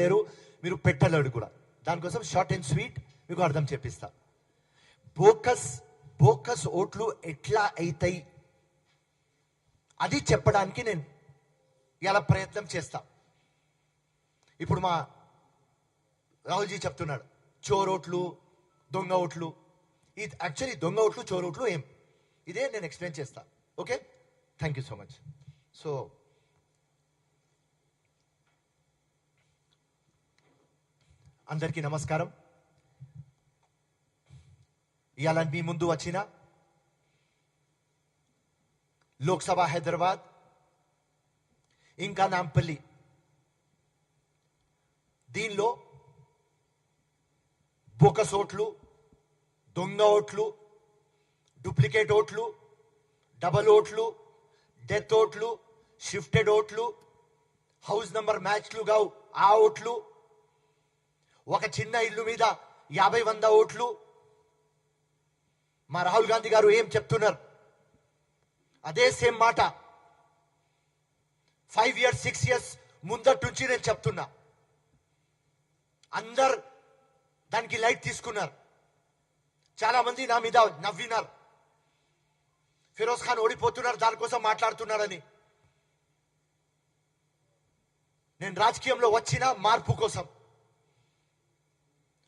లేరు, మీరు పెట్టలేడు కూడా. దానికోసం షార్ట్ అండ్ స్వీట్ మీకు అర్థం చెప్పిస్తా. బోకస్ ఓట్లు ఎట్లా అవుతాయి అది చెప్పడానికి నేను ఇలా ప్రయత్నం చేస్తా. ఇప్పుడు మా రాహుల్జీ చెప్తున్నాడు చోరోట్లు, దొంగ ఓట్లు. ఇది యాక్చువల్లీ దొంగ ఓట్లు, చోరోట్లు ఏం, ఇదే నేను ఎక్స్ప్లెయిన్ చేస్తా. Okay, thank you so much. So అందరికీ నమస్కారం. ఇవాళ మీ ముందు వచ్చిన లోక్సభ హైదరాబాద్ ఇంకా నాంపల్లి, దీనిలో బోకస్ ఓట్లు, దొంగ ఓట్లు, డూప్లికేట్ ఓట్లు, డబల్ ఓట్లు, డెత్ ఓట్లు, షిఫ్టెడ్ ఓట్లు, హౌస్ నంబర్ మ్యాచ్లు కావు ఆ ఓట్లు, ఒక చిన్న ఇల్లు మీద 50-100 ఓట్లు. మా రాహుల్ గాంధీ గారు ఏం చెప్తున్నారు అదే సేమ్ మాట 5 years 6 years ముందటి నుంచి నేను చెప్తున్నా. అందరు దానికి లైట్ తీసుకున్నారు. చాలా మంది నా మీద నవ్వినారు, ఫిరోజ్ ఖాన్ ఓడిపోతున్నారు దానికోసం మాట్లాడుతున్నారని. నేను రాజకీయంలో వచ్చిన మార్పు కోసం,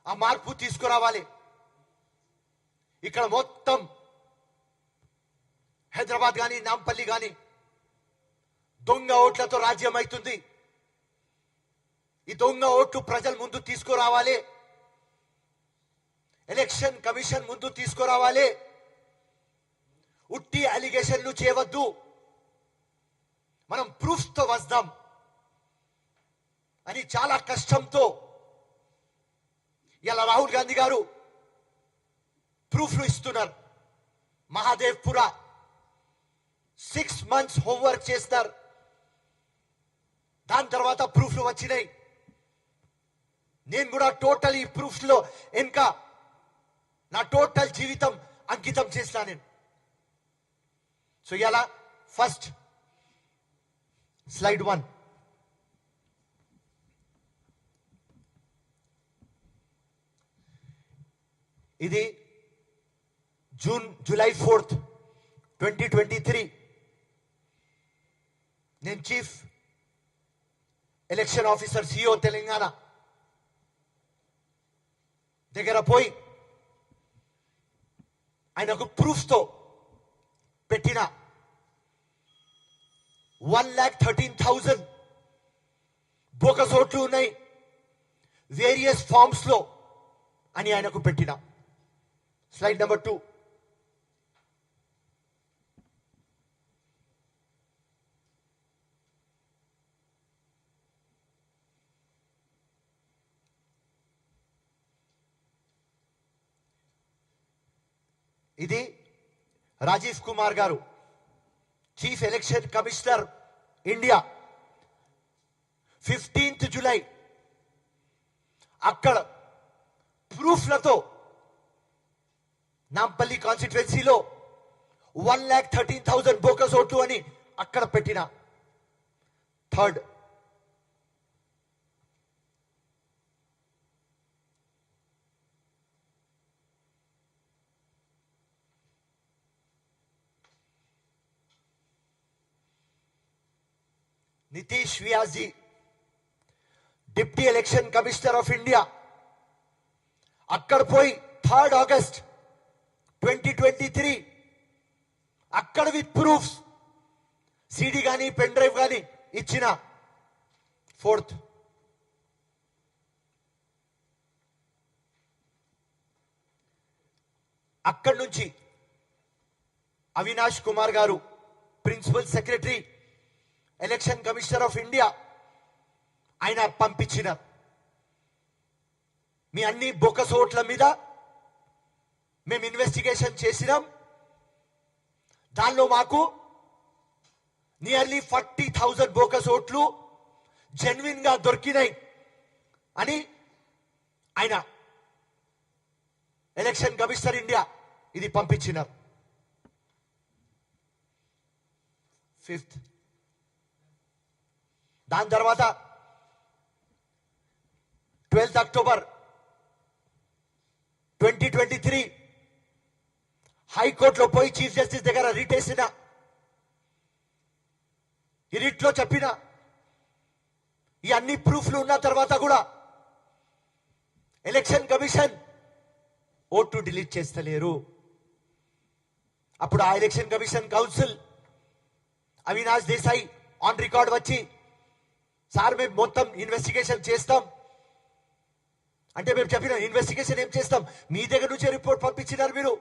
ఆ మార్పు తీసుకురావాలి. ఇక్కడ మొత్తం హైదరాబాద్ కానీ నాంపల్లి కానీ దొంగ ఓట్లతో రాజ్యం అవుతుంది. ఈ దొంగ ఓట్లు ప్రజల ముందు తీసుకురావాలి, ఎలక్షన్ కమిషన్ ముందు తీసుకురావాలి. ఉట్టి అలిగేషన్లు చేయవద్దు, మనం ప్రూఫ్ తో వద్దాం అని చాలా కష్టంతో ఇలా రాహుల్ గాంధీ గారు ప్రూఫ్లు ఇస్తున్నారు. మహాదేవ్పురా 6 months హోంవర్క్ చేస్తారు, దాని తర్వాత ప్రూఫ్లు వచ్చినాయి. నేను కూడా టోటల్ ఈ ప్రూఫ్స్ లో ఇంకా నా టోటల్ జీవితం అంకితం చేస్తా నేను. సో ఇలా ఫస్ట్ స్లైడ్ 1. ఇది జూలై 4th 2023 నేను chief election officer CO Telangana దగ్గర పోయి ఆయనకు ప్రూఫ్ తో పెట్టిన 1,13,000 బోకస్ ఓట్లు ఉన్నాయి వేరియస్ ఫార్మ్స్ లో అని ఆయనకు పెట్టిన. Slide number 2. ఇది రాజీవ్ కుమార్ గారు, chief election commissioner India, 15th July అక్కడ ప్రూఫ్లతో నాంపల్లి కాన్స్టిట్యుయెన్సీలో 1,13,000 బోకస్ ఓట్లు అని అక్కడ పెట్టిన. 3rd Nitesh Vyas, deputy election commissioner of India, అక్కడ పోయి 3rd August 2023 అక్కడ విత్ ప్రూఫ్స్ సిడి కానీ పెన్ డ్రైవ్ కానీ ఇచ్చిన. 4th అక్కడి నుంచి అవినాష్ కుమార్ గారు, principal secretary election commissioner of India, ఆయన పంపించిన మీ అన్ని బోకస్ ఓట్ల మీద మేము ఇన్వెస్టిగేషన్ చేసినాం, దానిలో మాకు నియర్లీ 40,000 బోకస్ ఓట్లు జెన్యున్ గా దొరికినాయి అని ఆయన ఎలక్షన్ కమిషనర్ ఇండియా ఇది పంపించినారు. 5th దాని తర్వాత 12th అక్టోబర్ 2023 హైకోర్టులో పోయి చీఫ్ జస్టిస్ దగ్గర రిట్ వేసిన. ఈ రిట్లో చెప్పిన ఈ అన్ని ప్రూఫ్లు ఉన్న తర్వాత కూడా ఎలక్షన్ కమిషన్ ఓటు డిలీట్ చేస్తలేరు. అప్పుడు ఆ election commission council Avinash Desai on record వచ్చి, సార్ మేము మొత్తం ఇన్వెస్టిగేషన్ చేస్తాం అంటే, మేము చెప్పిన ఇన్వెస్టిగేషన్ ఏం చేస్తాం, మీ దగ్గర నుంచే రిపోర్ట్ పంపించినారు మీరు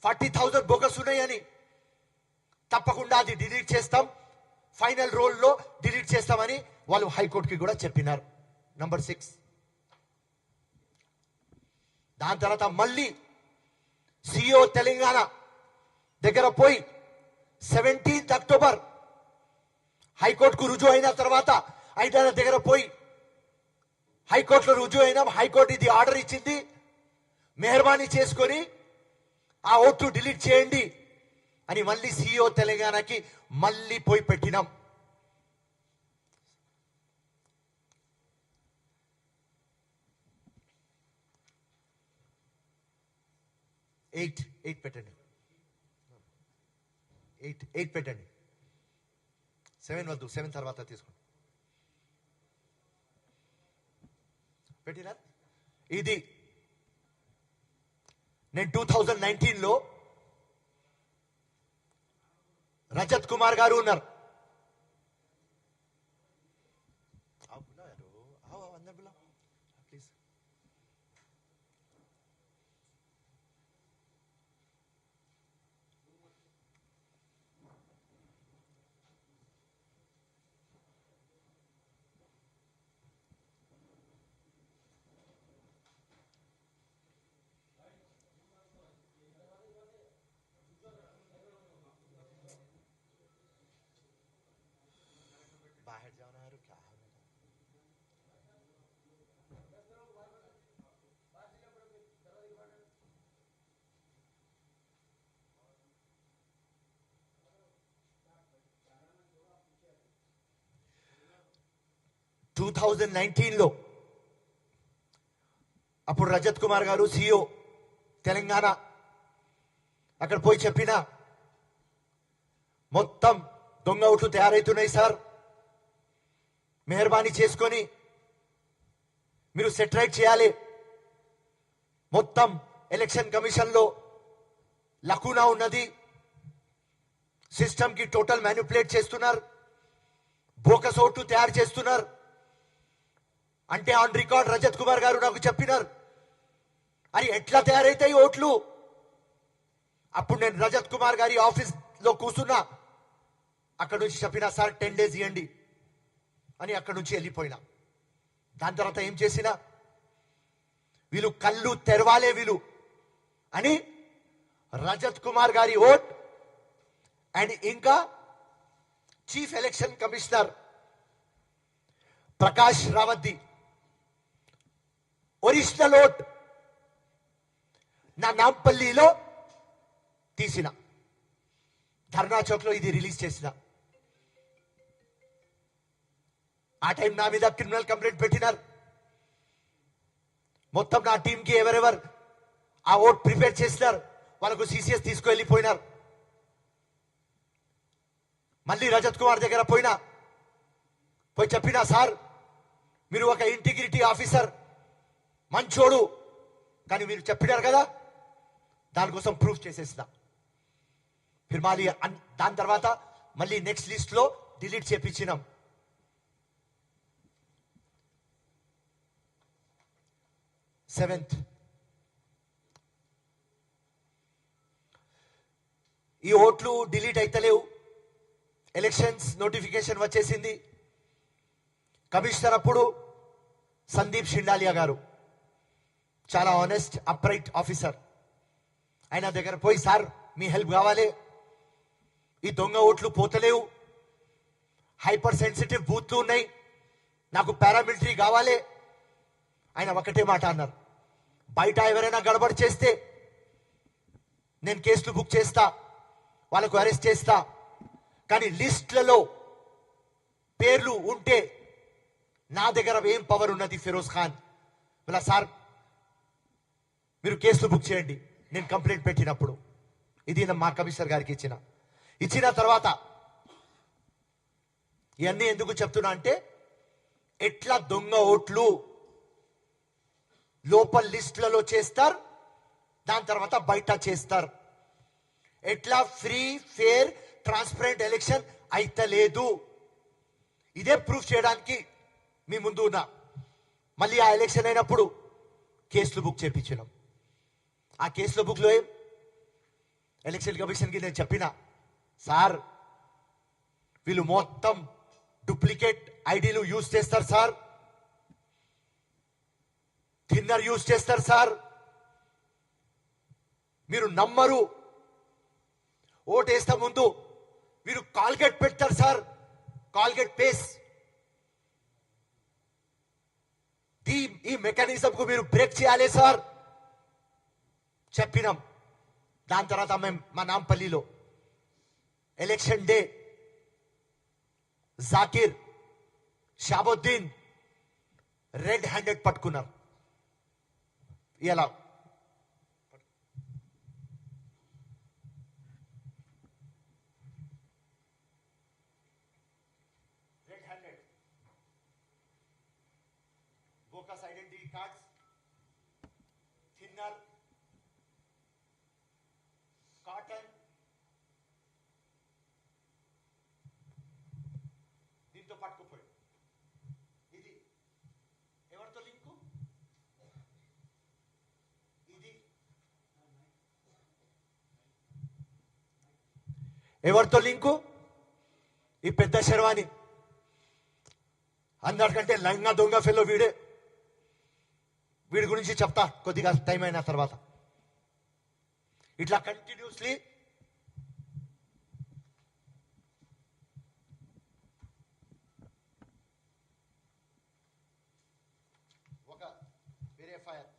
40,000 బోగస్ ఉన్నాయని. తప్పకుండా అది డిలీట్ చేస్తాం, ఫైనల్ రోల్లో డిలీట్ చేస్తామని వాళ్ళు హైకోర్టుకి కూడా చెప్పినారు. నంబర్ 6. దాని తర్వాత మళ్ళీ సిఇఓ తెలంగాణ దగ్గర పోయి 17th అక్టోబర్ హైకోర్టుకు రుజువు అయిన తర్వాత ఆయన దగ్గర పోయి హైకోర్టులో రుజువు అయినా హైకోర్టు ఇది ఆర్డర్ ఇచ్చింది, మెహర్బానీ చేసుకొని ఆ ఓటు డిలీట్ చేయండి అని మళ్ళీ సిఇఓ తెలంగాణకి మళ్ళీ పోయి పెట్టినాం. ఎయిట్ పెట్టండి, 8 పెట్టండి. 7 వద్దు, 7 తర్వాత తీసుకోండి. పెట్టినా ఇది నేను 2019లో రజత్ కుమార్ గారు ఉన్నారు. ప్లీజ్. बाहर जाना है, क्या है? 2019లో అప్పుడు రజత్ కుమార్ గారు సిఇఓ తెలంగాణ అక్కడ పోయి చెప్పిన, మొత్తం దొంగ ఓట్లు తయారవుతున్నాయి సార్, మెహర్బానీ చేసుకొని మీరు సెటరైట్ చేయాలి. మొత్తం ఎలక్షన్ కమిషన్లో లకూనా ఉన్నది, సిస్టమ్ కి టోటల్ మ్యానిపులేట్ చేస్తున్నారు, బోకస్ ఓట్లు తయారు చేస్తున్నారు అంటే ఆన్ రికార్డ్ రజత్ కుమార్ గారు నాకు చెప్పినారు. అది ఎట్లా తయారైతాయి ఓట్లు? అప్పుడు నేను రజత్ కుమార్ గారి ఆఫీస్ లో కూర్చున్నా, అక్కడ నుంచి చెప్పినా సార్ 10 days ఇవ్వండి అని అక్కడి నుంచి వెళ్ళిపోయినా. దాని తర్వాత ఏం చేసినా, వీళ్ళు కళ్ళు తెరవాలే వీళ్ళు అని రజత్ కుమార్ గారి ఓట్ అండ్ ఇంకా చీఫ్ ఎలక్షన్ కమిషనర్ ప్రకాష్ రావత్ది ఒరిజినల్ ఓట్ నా నాంపల్లిలో తీసిన, ధర్నా చౌక్ లో ఇది రిలీజ్ చేసిన. ఆ టైం నా మీద క్రిమినల్ కంప్లైంట్ పెట్టినారు. మొత్తం నా టీంకి ఎవరెవరు ఆ ఓట్ ప్రిపేర్ చేసినారు వాళ్ళకు సిసిఎస్ తీసుకువెళ్ళిపోయినారు. మళ్ళీ రజత్ కుమార్ దగ్గర పోయి చెప్పినా, సార్ మీరు ఒక ఇంటిగ్రిటీ ఆఫీసర్, మంచోడు, కానీ మీరు చెప్పినారు కదా, దానికోసం ప్రూఫ్ చేసేసిన. మళ్ళీ దాని తర్వాత మళ్ళీ నెక్స్ట్ లిస్ట్ లో డిలీట్ చేపించినాం. సెవెంత్, ఈ ఓట్లు డిలీట్ అయితలేవు, ఎలక్షన్స్ నోటిఫికేషన్ వచ్చేసింది. కమిషనర్ అప్పుడు సందీప్ షిండాలియా గారు చాలా ఆనెస్ట్ అప్రైట్ ఆఫీసర్. ఆయన దగ్గర పోయి, సార్ మీ హెల్ప్ కావాలి, ఈ దొంగ ఓట్లు పోతలేవు, హైపర్ సెన్సిటివ్ బూత్లు ఉన్నాయి, నాకు పారామిలిటరీ కావాలి. ఆయన ఒకటే మాట అన్నారు, బయట ఎవరైనా గడబడి చేస్తే నేను కేసులు బుక్ చేస్తా, వాళ్ళకు అరెస్ట్ చేస్తా, కానీ లిస్ట్లలో పేర్లు ఉంటే నా దగ్గర ఏం పవర్ ఉన్నది ఫిరోజ్ ఖాన్ ఇలా సార్ మీరు కేసులు బుక్ చేయండి, నేను కంప్లైంట్ పెట్టినప్పుడు. ఇది మా కమిషనర్ గారికి ఇచ్చిన తర్వాత ఇవన్నీ ఎందుకు చెప్తున్నా అంటే, ఎట్లా దొంగ ఓట్లు లోపల లిస్టులలో చేస్తారు, దాని తర్వాత బయట చేస్తారు. ఎట్లా ఫ్రీ ఫేర్ ట్రాన్స్పరెంట్ ఎలక్షన్ అయితలేదు, ఇదే ప్రూఫ్ చేయడానికి మీ ముందు ఉన్నా. మళ్ళీ ఆ ఎలక్షన్ అయినప్పుడు కేసులు బుక్ చేయించినాం. ఆ కేసుల బుక్లో ఏం ఎలక్షన్ కమిషన్కి నేను చెప్పిన, సార్ వీళ్ళు మొత్తం డూప్లికేట్ ఐడీలు యూజ్ చేస్తారు సార్, థిన్నర్ యూజ్ చేస్తారు సార్, మీరు నమ్మరు. ఓటేస్తే ముందు మీరు కాల్గేట్ పెడతారు సార్, కాల్గేట్ పేస్. ఈ మెకానిజం కు మీరు బ్రేక్ చేయాలి సార్ చెప్పినాం. దాని తర్వాత మేము మా నాంపల్లిలో election day Zakir, Shabuddin red handed పట్టుకున్నారు. ఇలా red handed bogus identity cards, thinner, cotton, దీంతో పట్టుకుపోయి. ఇది ఎవరితో లింకు? ఇది ఎవరితో లింకు? ఈ పెద్ద శర్వాణి, అందరికంటే లంగా దొంగ ఫెలో వీడే. వీడి గురించి చెప్తా కొద్దిగా టైం అయిన తర్వాత. ఇట్లా కంటిన్యూస్లీ ఒక వేరే ఫైర్